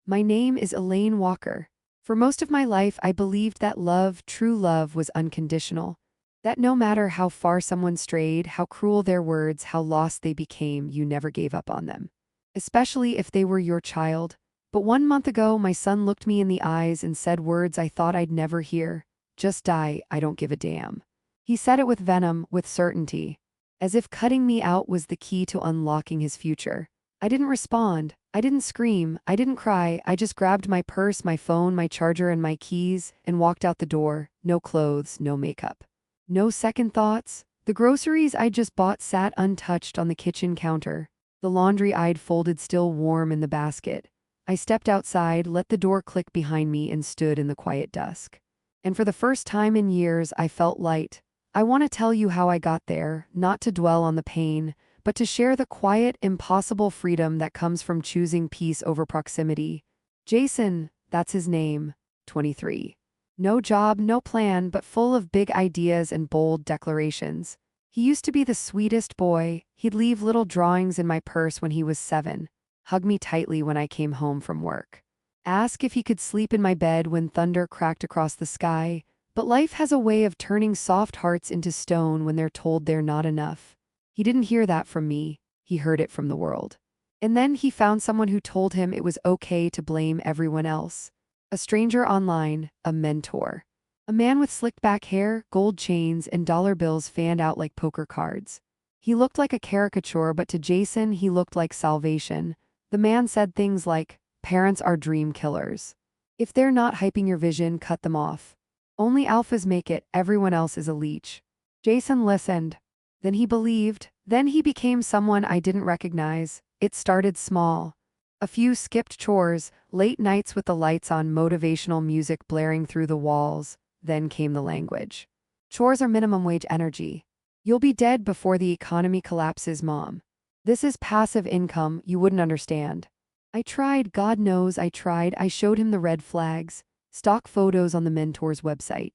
My name is Elaine Walker. For most of my life, I believed that love, true love, was unconditional. That no matter how far someone strayed, how cruel their words, how lost they became, you never gave up on them. Especially if they were your child. But 1 month ago, my son looked me in the eyes and said words I thought I'd never hear. Just die, I don't give a damn. He said it with venom, with certainty. As if cutting me out was the key to unlocking his future. I didn't respond. I didn't scream. I didn't cry. I just grabbed my purse, my phone, my charger, and my keys, and walked out the door. No clothes, no makeup. No second thoughts. The groceries I just bought sat untouched on the kitchen counter. The laundry I'd folded still warm in the basket. I stepped outside, let the door click behind me, and stood in the quiet dusk. And for the first time in years, I felt light. I want to tell you how I got there, not to dwell on the pain, but to share the quiet, impossible freedom that comes from choosing peace over proximity. Jason, that's his name, 23. No job, no plan, but full of big ideas and bold declarations. He used to be the sweetest boy. He'd leave little drawings in my purse when he was 7, hug me tightly when I came home from work, ask if he could sleep in my bed when thunder cracked across the sky. But life has a way of turning soft hearts into stone when they're told they're not enough. He didn't hear that from me. He heard it from the world. And then he found someone who told him it was okay to blame everyone else. A stranger online, a mentor. A man with slicked back hair, gold chains, and dollar bills fanned out like poker cards. He looked like a caricature, but to Jason, he looked like salvation. The man said things like, "Parents are dream killers. If they're not hyping your vision, cut them off. Only alphas make it, everyone else is a leech." Jason listened. Then he believed. Then he became someone I didn't recognize. It started small. A few skipped chores, late nights with the lights on, motivational music blaring through the walls. Then came the language. Chores are minimum wage energy. You'll be dead before the economy collapses, Mom. This is passive income, you wouldn't understand. I tried, God knows I tried. I showed him the red flags. Stock photos on the mentor's website.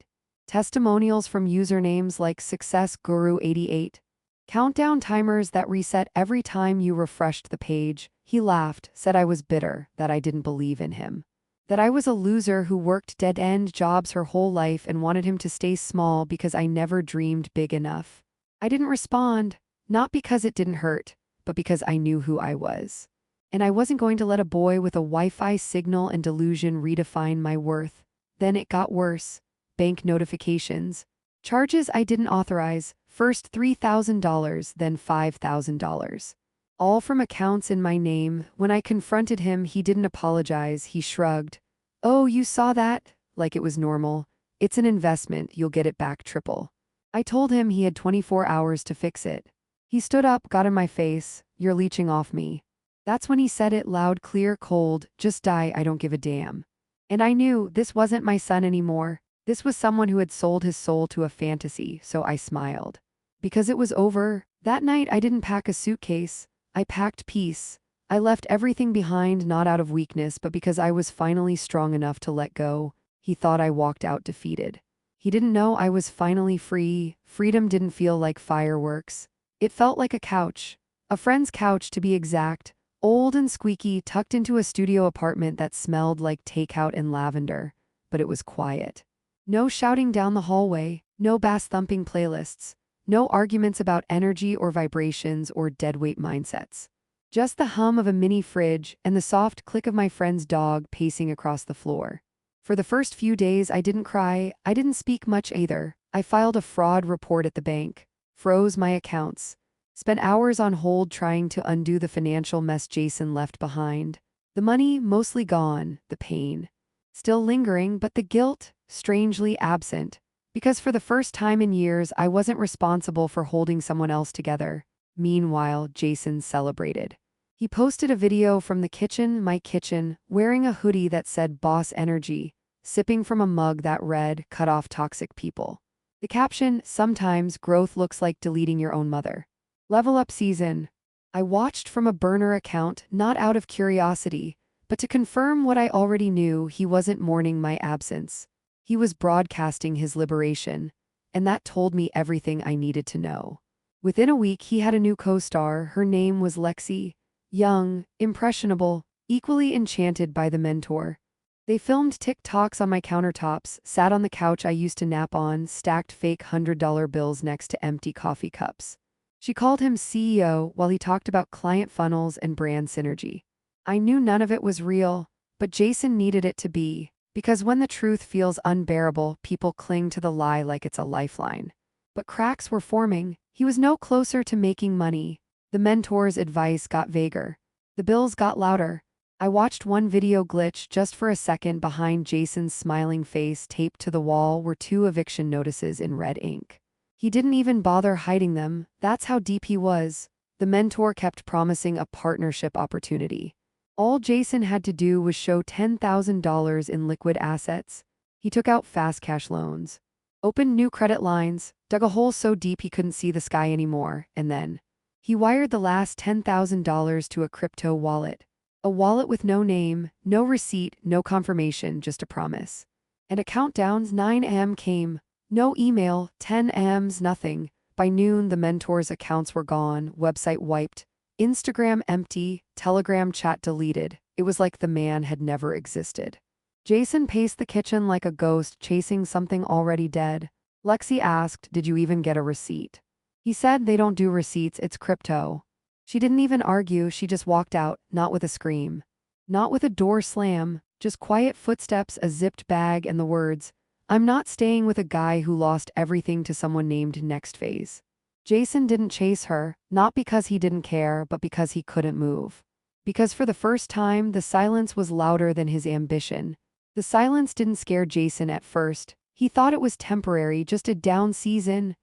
Testimonials from usernames like Success Guru 88. Countdown timers that reset every time you refreshed the page. He laughed, said I was bitter, that I didn't believe in him. That I was a loser who worked dead-end jobs her whole life and wanted him to stay small because I never dreamed big enough. I didn't respond, not because it didn't hurt, but because I knew who I was. And I wasn't going to let a boy with a Wi-Fi signal and delusion redefine my worth. Then it got worse. Bank notifications. Charges I didn't authorize. First $3,000, then $5,000. All from accounts in my name. When I confronted him, he didn't apologize. He shrugged. "Oh, you saw that?" Like it was normal. "It's an investment. You'll get it back triple." I told him he had 24 hours to fix it. He stood up, got in my face. "You're leeching off me." That's when he said it loud, clear, cold. "Just die, I don't give a damn." And I knew this wasn't my son anymore. This was someone who had sold his soul to a fantasy, so I smiled. Because it was over. That night I didn't pack a suitcase. I packed peace. I left everything behind, not out of weakness, but because I was finally strong enough to let go. He thought I walked out defeated. He didn't know I was finally free. Freedom didn't feel like fireworks. It felt like a couch. A friend's couch, to be exact. Old and squeaky, tucked into a studio apartment that smelled like takeout and lavender. But it was quiet. No shouting down the hallway, no bass-thumping playlists, no arguments about energy or vibrations or deadweight mindsets. Just the hum of a mini fridge and the soft click of my friend's dog pacing across the floor. For the first few days, I didn't cry. I didn't speak much either. I filed a fraud report at the bank, froze my accounts, spent hours on hold trying to undo the financial mess Jason left behind. The money mostly gone, the pain still lingering, but the guilt strangely absent. Because for the first time in years, I wasn't responsible for holding someone else together. Meanwhile, Jason celebrated. He posted a video from the kitchen, my kitchen, wearing a hoodie that said Boss Energy, sipping from a mug that read, "Cut off toxic people." The caption, "Sometimes growth looks like deleting your own mother." Level up season. I watched from a burner account, not out of curiosity, but to confirm what I already knew. He wasn't mourning my absence. He was broadcasting his liberation, and that told me everything I needed to know. Within a week, he had a new co-star. Her name was Lexi. Young, impressionable, equally enchanted by the mentor. They filmed TikToks on my countertops, sat on the couch I used to nap on, stacked fake $100 bills next to empty coffee cups. She called him CEO while he talked about client funnels and brand synergy. I knew none of it was real, but Jason needed it to be, because when the truth feels unbearable, people cling to the lie like it's a lifeline. But cracks were forming. He was no closer to making money. The mentor's advice got vaguer. The bills got louder. I watched one video glitch just for a second. Behind Jason's smiling face taped to the wall were 2 eviction notices in red ink. He didn't even bother hiding them. That's how deep he was. The mentor kept promising a partnership opportunity. All Jason had to do was show $10,000 in liquid assets. He took out fast cash loans, opened new credit lines, dug a hole so deep he couldn't see the sky anymore, and then he wired the last $10,000 to a crypto wallet. A wallet with no name, no receipt, no confirmation, just a promise. And a countdown. 9 a.m. came. No email. 10 a.m.'s nothing. By noon, the mentor's accounts were gone, website wiped, Instagram empty, Telegram chat deleted. It was like the man had never existed. Jason paced the kitchen like a ghost chasing something already dead. Lexi asked, "Did you even get a receipt?" He said, "They don't do receipts, it's crypto." She didn't even argue, she just walked out, not with a scream. Not with a door slam, just quiet footsteps, a zipped bag, and the words, "I'm not staying with a guy who lost everything to someone named Next Phase." Jason didn't chase her, not because he didn't care, but because he couldn't move. Because for the first time, the silence was louder than his ambition. The silence didn't scare Jason at first. He thought it was temporary, just a down season,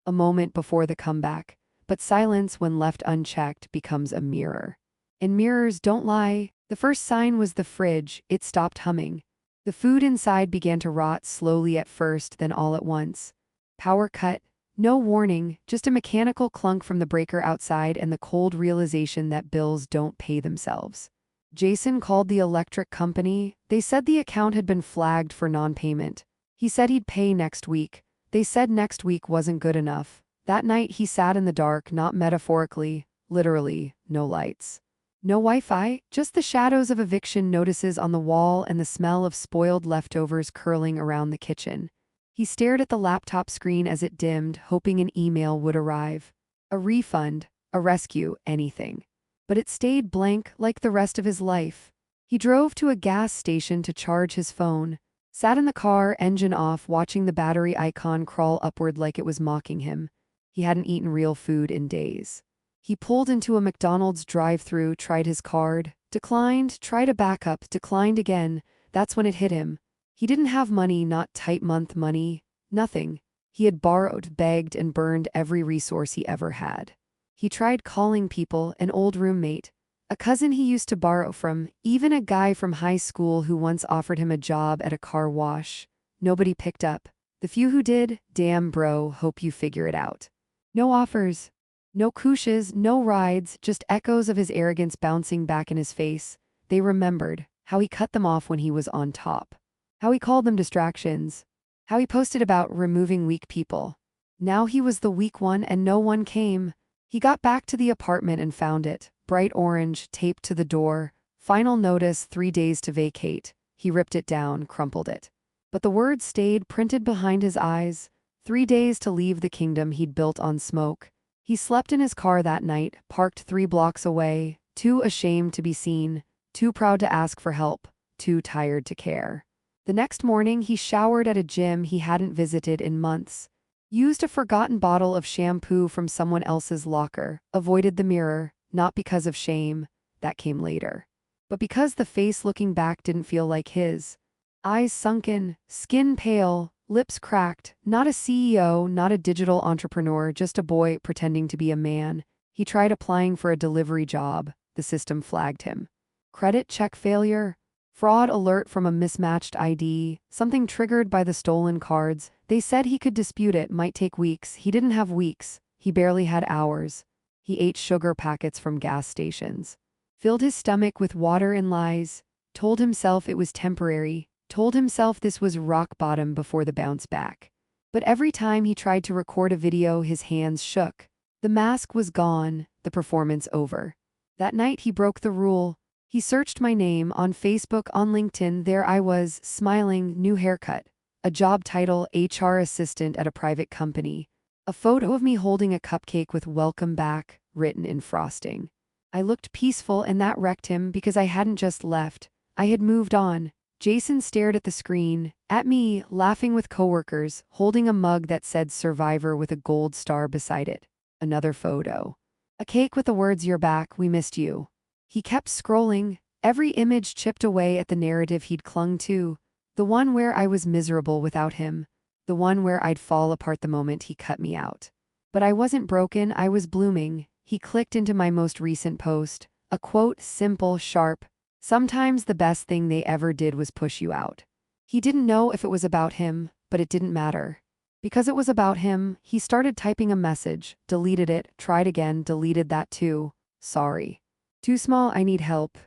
a moment before the comeback. But silence, when left unchecked, becomes a mirror. And mirrors don't lie. The first sign was the fridge. It stopped humming. The food inside began to rot slowly at first, then all at once. Power cut. No warning, just a mechanical clunk from the breaker outside and the cold realization that bills don't pay themselves. Jason called the electric company. They said the account had been flagged for non-payment. He said he'd pay next week. They said next week wasn't good enough. That night he sat in the dark, not metaphorically, literally, no lights. No Wi-Fi, just the shadows of eviction notices on the wall and the smell of spoiled leftovers curling around the kitchen. He stared at the laptop screen as it dimmed, hoping an email would arrive. A refund, a rescue, anything. But it stayed blank, like the rest of his life. He drove to a gas station to charge his phone, sat in the car, engine off, watching the battery icon crawl upward like it was mocking him. He hadn't eaten real food in days. He pulled into a McDonald's drive-thru, tried his card, declined, tried a backup, declined again. That's when it hit him. He didn't have money, not tight month money, nothing. He had borrowed, begged, and burned every resource he ever had. He tried calling people, an old roommate, a cousin he used to borrow from, even a guy from high school who once offered him a job at a car wash. Nobody picked up. The few who did, damn bro, hope you figure it out. No offers, no couches, no rides, just echoes of his arrogance bouncing back in his face. They remembered how he cut them off when he was on top, how he called them distractions, how he posted about removing weak people. Now he was the weak one and no one came. He got back to the apartment and found it, bright orange, taped to the door. Final notice, 3 days to vacate. He ripped it down, crumpled it. But the words stayed printed behind his eyes. 3 days to leave the kingdom he'd built on smoke. He slept in his car that night, parked 3 blocks away, too ashamed to be seen, too proud to ask for help, too tired to care. The next morning, he showered at a gym he hadn't visited in months, used a forgotten bottle of shampoo from someone else's locker, avoided the mirror, not because of shame, that came later, but because the face looking back didn't feel like his. Eyes sunken, skin pale, lips cracked, not a CEO, not a digital entrepreneur, just a boy pretending to be a man. He tried applying for a delivery job. The system flagged him. Credit check failure. Fraud alert from a mismatched ID. Something triggered by the stolen cards. They said he could dispute it, might take weeks. He didn't have weeks. He barely had hours. He ate sugar packets from gas stations. Filled his stomach with water and lies. Told himself it was temporary. Told himself this was rock bottom before the bounce back. But every time he tried to record a video, his hands shook. The mask was gone, the performance over. That night he broke the rule. He searched my name on Facebook, on LinkedIn. There I was, smiling, new haircut, a job title, HR assistant at a private company, a photo of me holding a cupcake with "Welcome back" written in frosting. I looked peaceful, and that wrecked him because I hadn't just left. I had moved on. Jason stared at the screen, at me, laughing with coworkers, holding a mug that said "Survivor" with a gold star beside it. Another photo. A cake with the words "You're back, we missed you." He kept scrolling, every image chipped away at the narrative he'd clung to, the one where I was miserable without him, the one where I'd fall apart the moment he cut me out. But I wasn't broken, I was blooming. He clicked into my most recent post, a quote, simple, sharp. Sometimes the best thing they ever did was push you out. He didn't know if it was about him, but it didn't matter. Because it was about him, he started typing a message, deleted it, tried again, deleted that too. Sorry. Too small, I need help.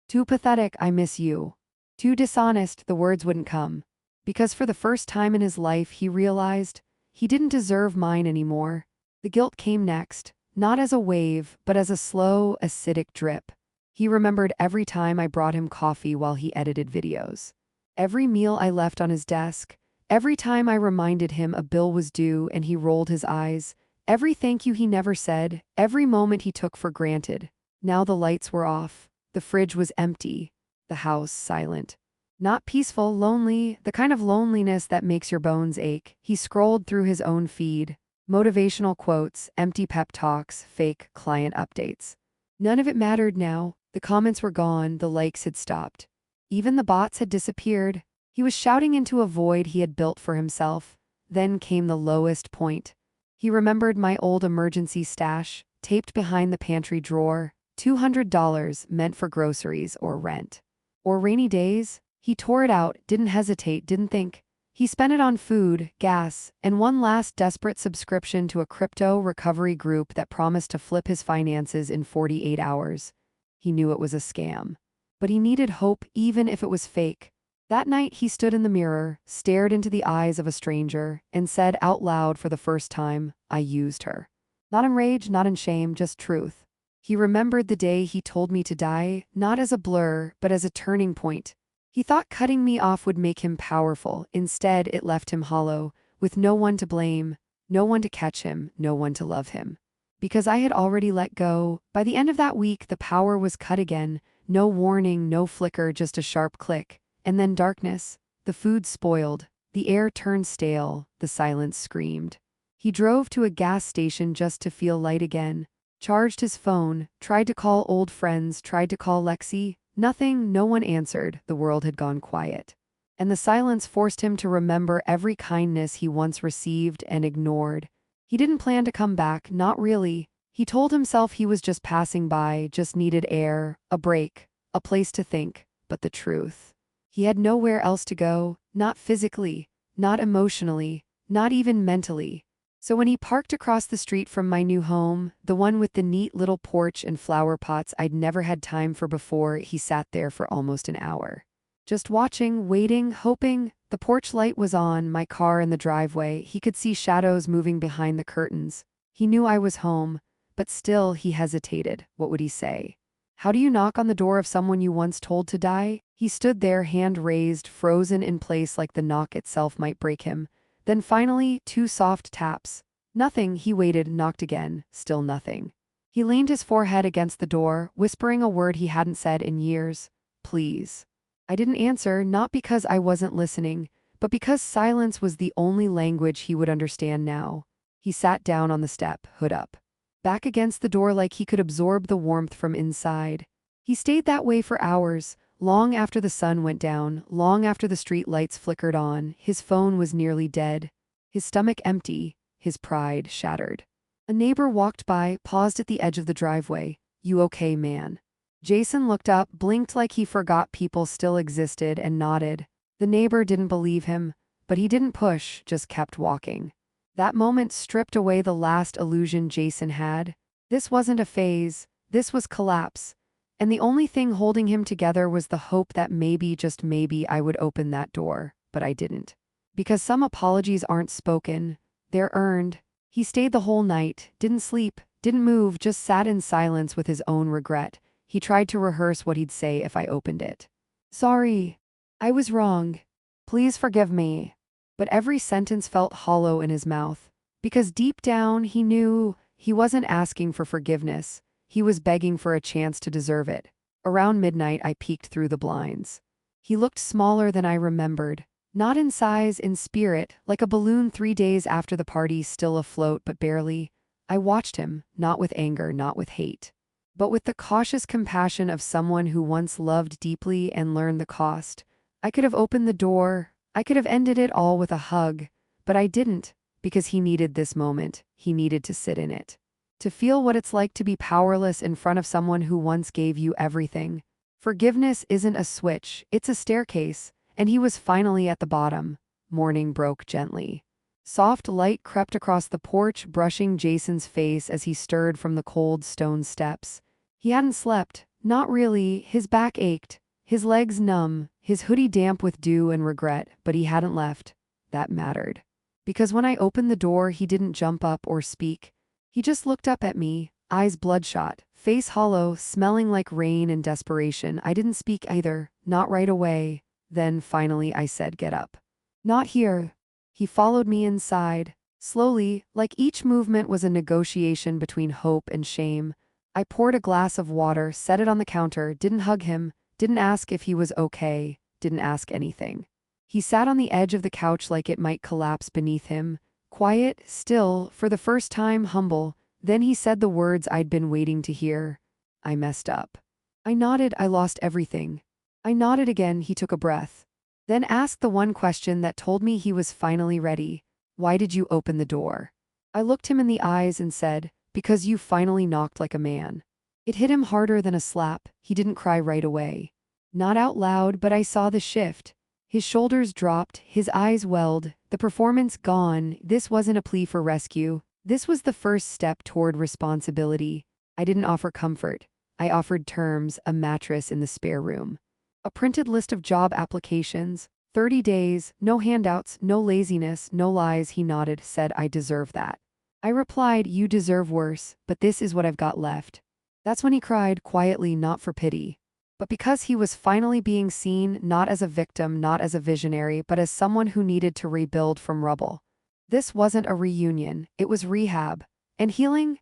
Too pathetic, I miss you. Too dishonest, the words wouldn't come. Because for the first time in his life, he realized he didn't deserve mine anymore. The guilt came next, not as a wave, but as a slow, acidic drip. He remembered every time I brought him coffee while he edited videos. Every meal I left on his desk. Every time I reminded him a bill was due and he rolled his eyes. Every thank you he never said. Every moment he took for granted. Now the lights were off. The fridge was empty. The house silent. Not peaceful, lonely, the kind of loneliness that makes your bones ache. He scrolled through his own feed. Motivational quotes, empty pep talks, fake client updates. None of it mattered now. The comments were gone, the likes had stopped. Even the bots had disappeared. He was shouting into a void he had built for himself. Then came the lowest point. He remembered my old emergency stash, taped behind the pantry drawer, $200 meant for groceries or rent. Or rainy days. He tore it out, didn't hesitate, didn't think. He spent it on food, gas, and one last desperate subscription to a crypto recovery group that promised to flip his finances in 48 hours. He knew it was a scam. But he needed hope, even if it was fake. That night he stood in the mirror, stared into the eyes of a stranger, and said out loud for the first time, "I used her." Not in rage, not in shame, just truth. He remembered the day he told me to die, not as a blur, but as a turning point. He thought cutting me off would make him powerful. Instead, it left him hollow, with no one to blame, no one to catch him, no one to love him. Because I had already let go, by the end of that week the power was cut again, no warning, no flicker, just a sharp click. And then darkness. The food spoiled, the air turned stale, the silence screamed. He drove to a gas station just to feel light again, charged his phone, tried to call old friends, tried to call Lexi. Nothing, no one answered, the world had gone quiet. And the silence forced him to remember every kindness he once received and ignored. He didn't plan to come back, not really. He told himself he was just passing by, just needed air, a break, a place to think. But the truth. He had nowhere else to go, not physically, not emotionally, not even mentally. So when he parked across the street from my new home, the one with the neat little porch and flower pots I'd never had time for before, he sat there for almost an hour. Just watching, waiting, hoping. The porch light was on, my car in the driveway. He could see shadows moving behind the curtains. He knew I was home, but still he hesitated. What would he say? How do you knock on the door of someone you once told to die? He stood there, hand raised, frozen in place like the knock itself might break him. Then finally, 2 soft taps. Nothing, he waited, knocked again, still nothing. He leaned his forehead against the door, whispering a word he hadn't said in years. Please. I didn't answer, not because I wasn't listening, but because silence was the only language he would understand now. He sat down on the step, hood up. Back against the door like he could absorb the warmth from inside. He stayed that way for hours, long after the sun went down, long after the street lights flickered on. His phone was nearly dead, his stomach empty, his pride shattered. A neighbor walked by, paused at the edge of the driveway. "You okay, man?" Jason looked up, blinked like he forgot people still existed, and nodded. The neighbor didn't believe him, but he didn't push, just kept walking. That moment stripped away the last illusion Jason had. This wasn't a phase, this was collapse. And the only thing holding him together was the hope that maybe, just maybe, I would open that door. But I didn't. Because some apologies aren't spoken, they're earned. He stayed the whole night, didn't sleep, didn't move, just sat in silence with his own regret. He tried to rehearse what he'd say if I opened it. Sorry. I was wrong. Please forgive me. But every sentence felt hollow in his mouth, because deep down he knew he wasn't asking for forgiveness. He was begging for a chance to deserve it. Around midnight, I peeked through the blinds. He looked smaller than I remembered. Not in size, in spirit, like a balloon 3 days after the party, still afloat but barely. I watched him, not with anger, not with hate, but with the cautious compassion of someone who once loved deeply and learned the cost. I could have opened the door, I could have ended it all with a hug, but I didn't, because he needed this moment, he needed to sit in it. To feel what it's like to be powerless in front of someone who once gave you everything. Forgiveness isn't a switch, it's a staircase, and he was finally at the bottom. Morning broke gently. Soft light crept across the porch, brushing Jason's face as he stirred from the cold stone steps. He hadn't slept, not really, his back ached, his legs numb, his hoodie damp with dew and regret, but he hadn't left. That mattered. Because when I opened the door, he didn't jump up or speak. He just looked up at me, eyes bloodshot, face hollow, smelling like rain and desperation. I didn't speak either, not right away. Then, finally, I said, "Get up." "Not here." He followed me inside. Slowly, like each movement was a negotiation between hope and shame. I poured a glass of water, set it on the counter, didn't hug him, didn't ask if he was okay, didn't ask anything. He sat on the edge of the couch like it might collapse beneath him, quiet, still, for the first time humble. Then he said the words I'd been waiting to hear. "I messed up." I nodded. "I lost everything." I nodded again. He took a breath. Then asked the one question that told me he was finally ready. "Why did you open the door?" I looked him in the eyes and said, "Because you finally knocked like a man." It hit him harder than a slap. He didn't cry right away. Not out loud, but I saw the shift. His shoulders dropped, his eyes welled, the performance gone. This wasn't a plea for rescue. This was the first step toward responsibility. I didn't offer comfort. I offered terms, a mattress in the spare room. A printed list of job applications, 30 days, no handouts, no laziness, no lies. He nodded, said, "I deserve that." I replied, "You deserve worse, but this is what I've got left." That's when he cried, quietly, not for pity, but because he was finally being seen, not as a victim, not as a visionary, but as someone who needed to rebuild from rubble. This wasn't a reunion, it was rehab. And healing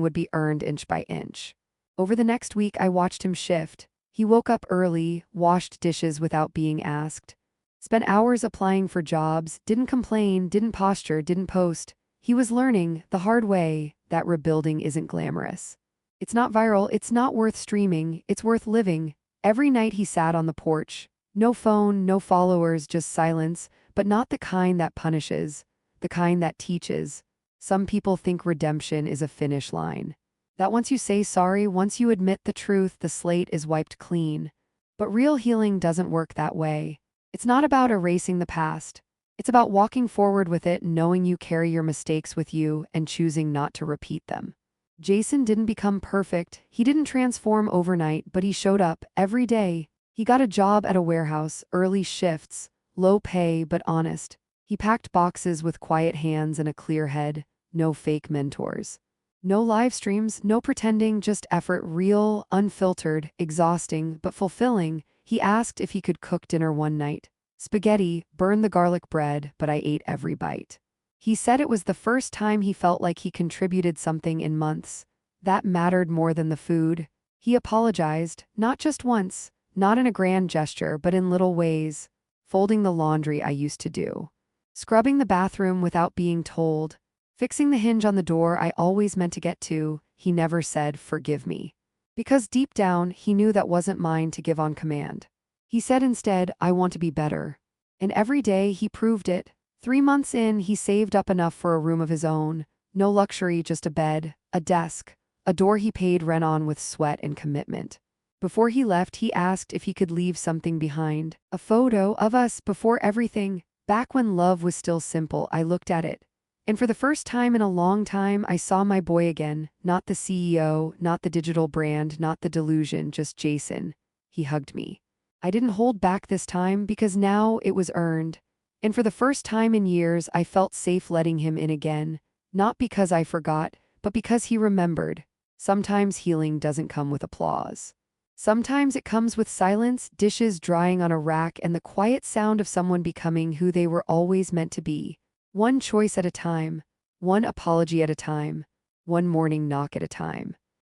would be earned inch by inch. Over the next week, I watched him shift. He woke up early, washed dishes without being asked, spent hours applying for jobs, didn't complain, didn't posture, didn't post. He was learning, the hard way, that rebuilding isn't glamorous. It's not viral, it's not worth streaming, it's worth living. Every night he sat on the porch. No phone, no followers, just silence, but not the kind that punishes, the kind that teaches. Some people think redemption is a finish line. That once you say sorry, once you admit the truth, the slate is wiped clean. But real healing doesn't work that way. It's not about erasing the past. It's about walking forward with it, knowing you carry your mistakes with you and choosing not to repeat them. Jason didn't become perfect. He didn't transform overnight, but he showed up every day. He got a job at a warehouse, early shifts, low pay but honest. He packed boxes with quiet hands and a clear head. No fake mentors. No live streams, no pretending, just effort, real, unfiltered, exhausting, but fulfilling. He asked if he could cook dinner one night. Spaghetti, burn the garlic bread, but I ate every bite. He said it was the first time he felt like he contributed something in months. That mattered more than the food. He apologized, not just once, not in a grand gesture, but in little ways. Folding the laundry I used to do. Scrubbing the bathroom without being told. Fixing the hinge on the door I always meant to get to. He never said, "Forgive me." Because deep down, he knew that wasn't mine to give on command. He said instead, "I want to be better." And every day he proved it. 3 months in, he saved up enough for a room of his own. No luxury, just a bed, a desk, a door he paid rent on with sweat and commitment. Before he left, he asked if he could leave something behind. A photo of us before everything. Back when love was still simple, I looked at it. And for the first time in a long time, I saw my boy again. Not the CEO, not the digital brand, not the delusion, just Jason. He hugged me. I didn't hold back this time because now it was earned. And for the first time in years, I felt safe letting him in again. Not because I forgot, but because he remembered. Sometimes healing doesn't come with applause. Sometimes it comes with silence, dishes drying on a rack, and the quiet sound of someone becoming who they were always meant to be. One choice at a time, one apology at a time, one morning knock at a time.